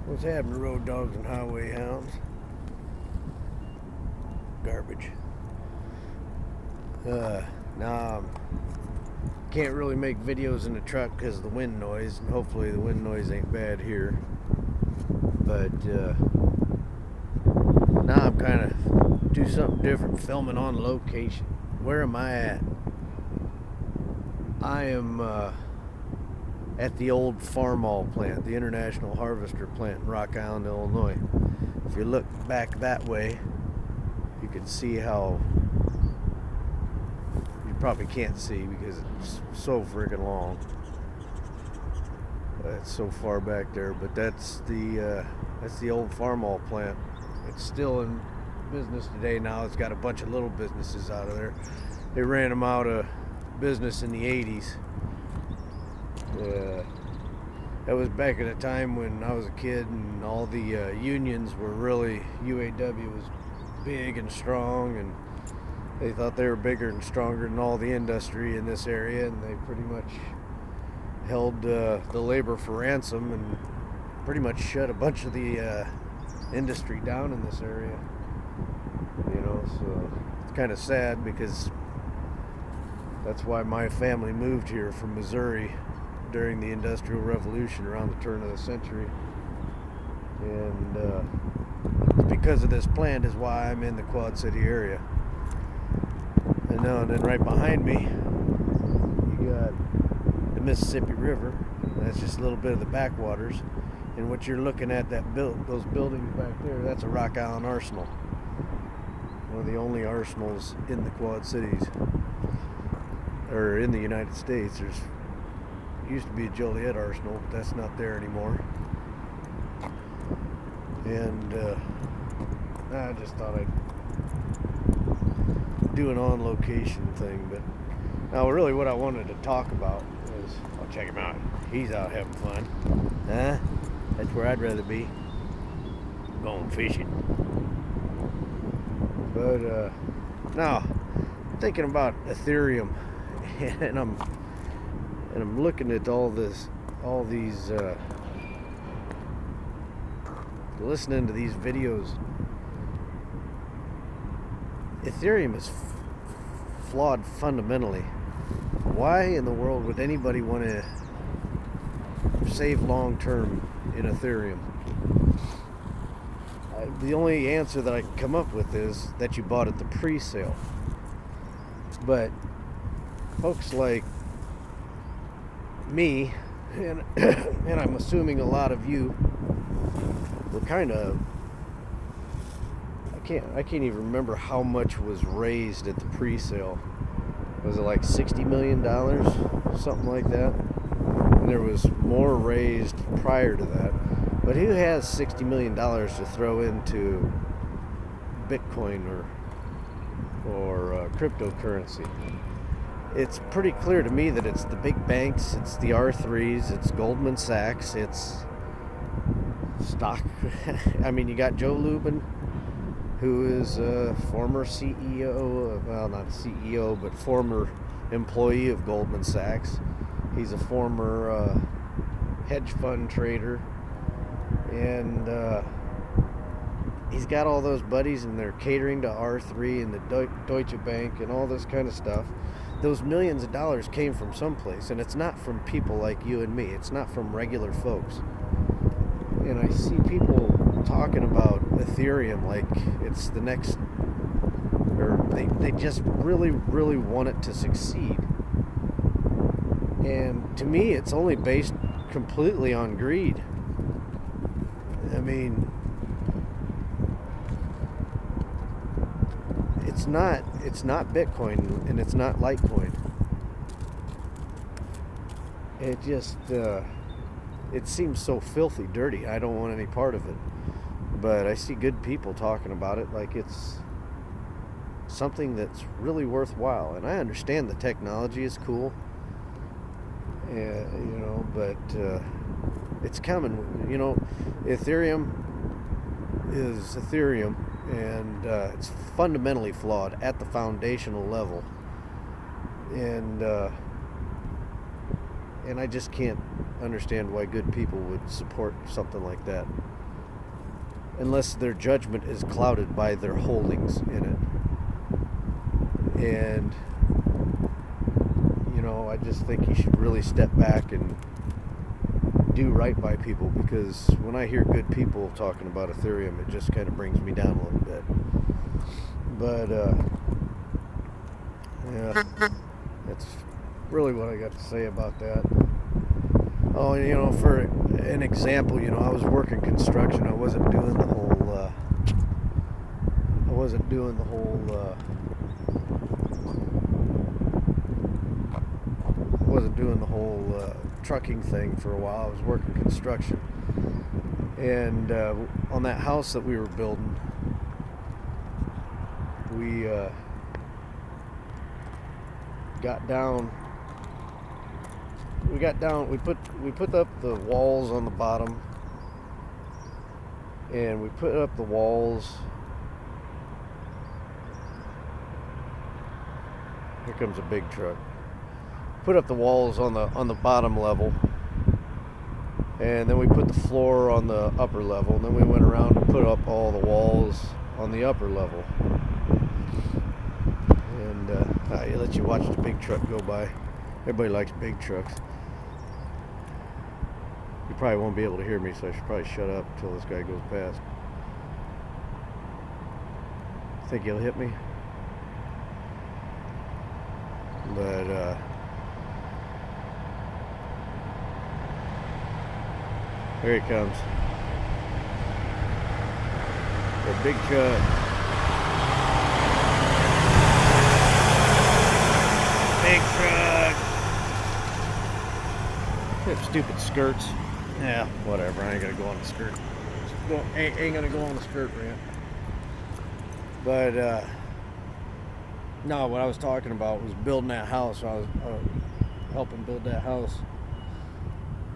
What's happening, road dogs and highway hounds? Garbage. Now, can't really make videos in the truck because of the wind noise, and hopefully the wind noise ain't bad here. But now I'm kind of do something different, filming on location. Where am I at? I am at the old Farmall plant, the International Harvester plant in Rock Island, Illinois. If you look back that way, you can see how, you probably can't see because it's so friggin' long. It's so far back there, but that's the old Farmall plant. It's still in business today. Now it's got a bunch of little businesses out of there. They ran them out of business in the 80s. That was back at a time when I was a kid and all the unions were really, UAW was big and strong, and they thought they were bigger and stronger than all the industry in this area, and they pretty much held the labor for ransom and pretty much shut a bunch of the industry down in this area. You know, so it's kind of sad because that's why my family moved here from Missouri during the Industrial Revolution around the turn of the century. And it's because of this plant is why I'm in the Quad City area. And then right behind me, you got the Mississippi River. That's just a little bit of the backwaters. And what you're looking at, those buildings back there, that's a Rock Island arsenal. One of the only arsenals in the Quad Cities, or in the United States. There's used to be a Joliet arsenal, but that's not there anymore. And I just thought I'd do an on-location thing. But now, really, what I wanted to talk about is, oh, check him out. He's out having fun, huh? That's where I'd rather be, going fishing. But now, I'm thinking about Ethereum, and I'm looking at all these, listening to these videos. Ethereum is flawed fundamentally. Why in the world would anybody want to save long term in Ethereum? The only answer that I can come up with is that you bought at the pre-sale. But folks like me, and I'm assuming a lot of you, were kind of, I can't even remember how much was raised at the pre-sale. Was it like $60 million? Something like that? And there was more raised prior to that. But who has $60 million to throw into Bitcoin or cryptocurrency? It's pretty clear to me that it's the big banks, it's the R3s, it's Goldman Sachs, it's stock. I mean, you got Joe Lubin, who is a former CEO, well, not CEO, but former employee of Goldman Sachs. He's a former hedge fund trader. And he's got all those buddies, and they're catering to R3 and the Deutsche Bank and all this kind of stuff. Those millions of dollars came from someplace, and it's not from people like you and me. It's not from regular folks. And I see people talking about Ethereum like it's the next, or they just really, really want it to succeed. And to me, it's only based completely on greed. I mean, it's not Bitcoin, and it's not Litecoin. It just it seems so filthy dirty. I don't want any part of it. But I see good people talking about it like it's something that's really worthwhile. And I understand the technology is cool, you know, but it's coming. You know, Ethereum is Ethereum, and it's fundamentally flawed at the foundational level. And I just can't understand why good people would support something like that, unless their judgment is clouded by their holdings in it. And I just think you should really step back and do right by people, because when I hear good people talking about Ethereum, it just kind of brings me down a little bit. But yeah, that's really what I got to say about that. Oh, for an example, I was working construction. I wasn't doing the whole trucking thing for a while. I was working construction, and on that house that we were building, we put up the walls on the bottom, and we put up the walls. Here comes a big truck. Put up the walls on the bottom level, and then we put the floor on the upper level, and then we went around and put up all the walls on the upper level. And I let you watch the big truck go by. Everybody likes big trucks. You probably won't be able to hear me, so I should probably shut up until this guy goes past. Think he'll hit me? But here he comes. The big truck. Big truck. They have stupid skirts. Yeah, whatever. I ain't gonna go on the skirt. Ain't gonna go on the skirt rant. But no, what I was talking about was building that house. I was helping build that house.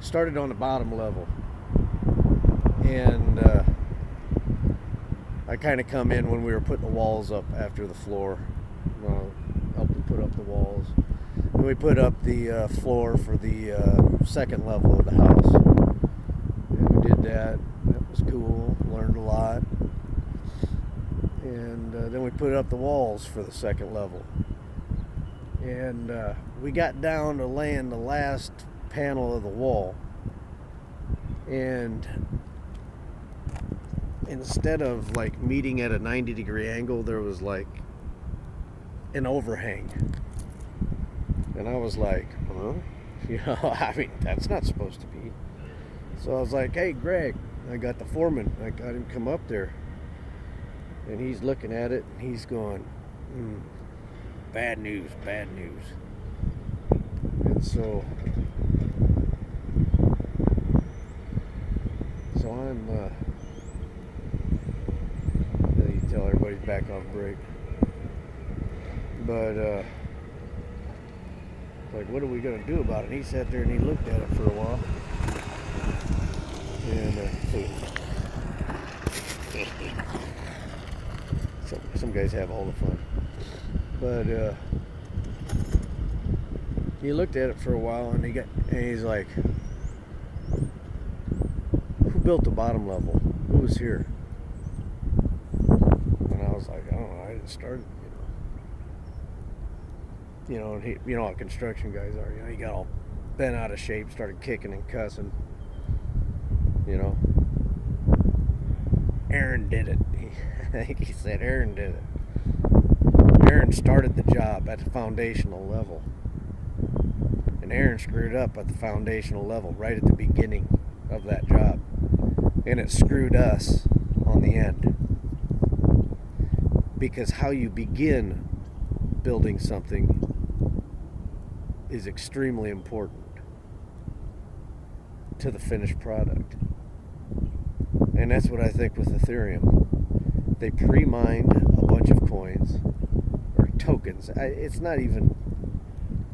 Started on the bottom level, and I kind of come in when we were putting the walls up after the floor. Helped to put up the walls. And we put up the floor for the second level of the house. And we did that. That was cool. Learned a lot. And then we put up the walls for the second level. And we got down to laying the last panel of the wall. And instead of like meeting at a 90-degree angle, there was like an overhang. And I was like, huh? I mean, that's not supposed to be. So I was like, hey, Greg, I got the foreman. I got him come up there. And he's looking at it, and he's going, bad news, bad news. And so I'm, you tell everybody's back off break. But, like, what are we going to do about it? And he sat there and he looked at it for a while. And, some guys have all the fun. But, he looked at it for a while, and he's like, who built the bottom level? Who was here? And I was like, I don't know, I didn't start it, and he, how construction guys are, he got all bent out of shape, started kicking and cussing, Aaron did it. I think he said Aaron did it. Aaron started the job at the foundational level. And Aaron screwed up at the foundational level right at the beginning of that job. And it screwed us on the end. Because how you begin building something is extremely important to the finished product. And that's what I think with Ethereum. They pre-mined a bunch of coins or tokens. It's not even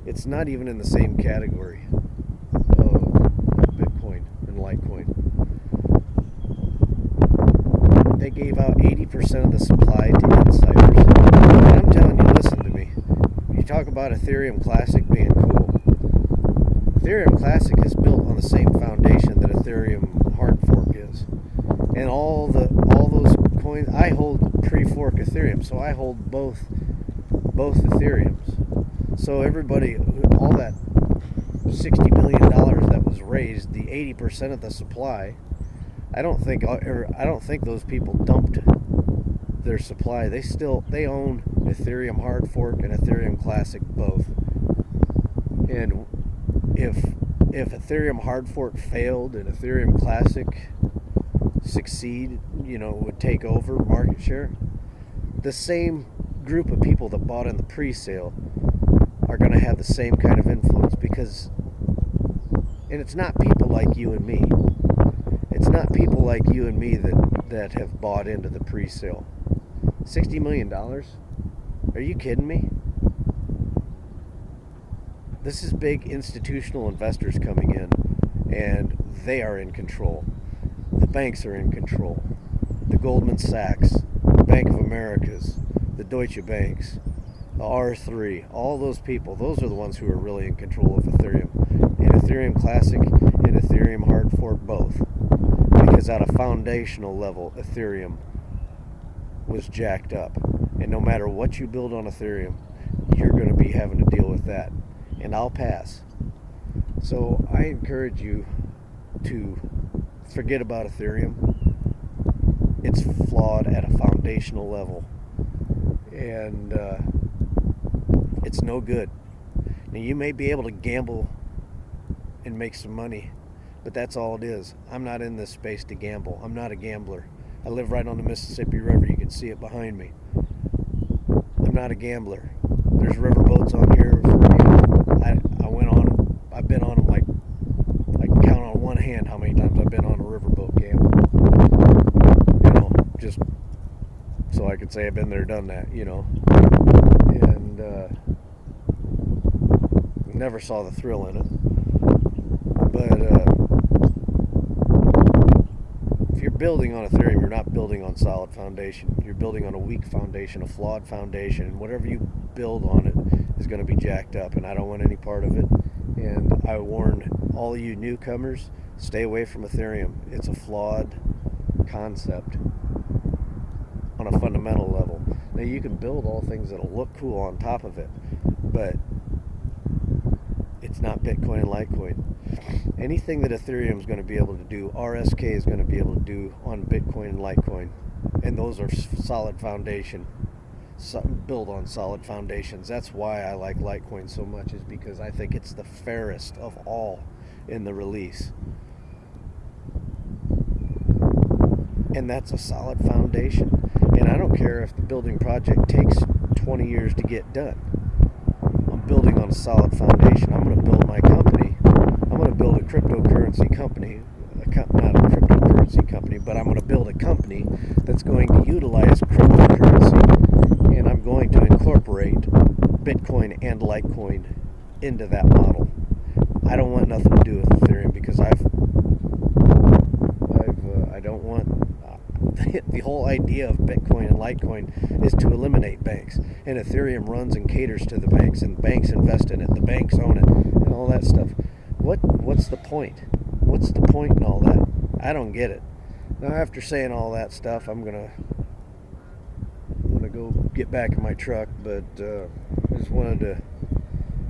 in the same category of Bitcoin and Litecoin. They gave out 80% of the supply to insiders. And I'm telling you, listen to me. You talk about Ethereum Classic being cool. Ethereum Classic is built on the same foundation that Ethereum hard fork is, and all those coins. I hold pre-fork Ethereum, so I hold both Ethereums. So everybody, all that $60 million that was raised, the 80% of the supply, I don't think those people dumped their supply. They own Ethereum hard fork and Ethereum Classic both. And if Ethereum hard fork failed and Ethereum Classic succeed, would take over market share, the same group of people that bought in the pre-sale are going to have the same kind of influence, and it's not people like you and me. It's not people like you and me that have bought into the pre-sale. $60 million? Are you kidding me? This is big institutional investors coming in, and they are in control. The banks are in control. The Goldman Sachs, Bank of Americas, the Deutsche Banks, the R3, all those people, those are the ones who are really in control of Ethereum. And Ethereum Classic and Ethereum hard fork both. Because at a foundational level, Ethereum was jacked up. And no matter what you build on Ethereum, you're going to be having to deal with that. And I'll pass. So I encourage you to forget about Ethereum. It's flawed at a foundational level. And it's no good. Now, you may be able to gamble and make some money, but that's all it is. I'm not in this space to gamble. I'm not a gambler. I live right on the Mississippi River. You can see it behind me. I'm not a gambler. There's river boats on here. I've been on them like I can count on one hand how many times I've been on a riverboat gambling. Just so I could say I've been there, done that, and never saw the thrill in it. But if you're building on Ethereum, you're not building on solid foundation. You're building on a weak foundation, a flawed foundation, and whatever you build on it is going to be jacked up, and I don't want any part of it. And I warn all of you newcomers, stay away from Ethereum. It's a flawed concept on a fundamental level. Now, you can build all things that'll look cool on top of it, but it's not Bitcoin and Litecoin. Anything that Ethereum is going to be able to do, RSK is going to be able to do on Bitcoin and Litecoin, and those are solid foundation, built on solid foundations. That's why I like Litecoin so much, is because I think it's the fairest of all in the release. And that's a solid foundation. And I don't care if the building project takes 20 years to get done. I'm building on a solid foundation. I'm going to build my company. I'm going to build a cryptocurrency company. Not a cryptocurrency company, but I'm going to build a company that's going to utilize cryptocurrency. And I'm going to incorporate Bitcoin and Litecoin into that model. I don't want nothing to do with Ethereum, because I don't want the whole idea of Bitcoin and Litecoin is to eliminate banks, and Ethereum runs and caters to the banks, and banks invest in it, the banks own it, and all that stuff. What's the point? What's the point in all that? I don't get it. Now, after saying all that stuff, I'm gonna go get back in my truck, but I just wanted to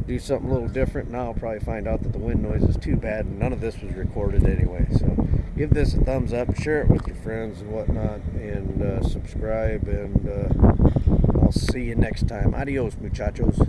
do something a little different. Now I'll probably find out that the wind noise is too bad, and none of this was recorded anyway. So give this a thumbs up, share it with your friends and whatnot, and subscribe, and I'll see you next time. Adios, muchachos.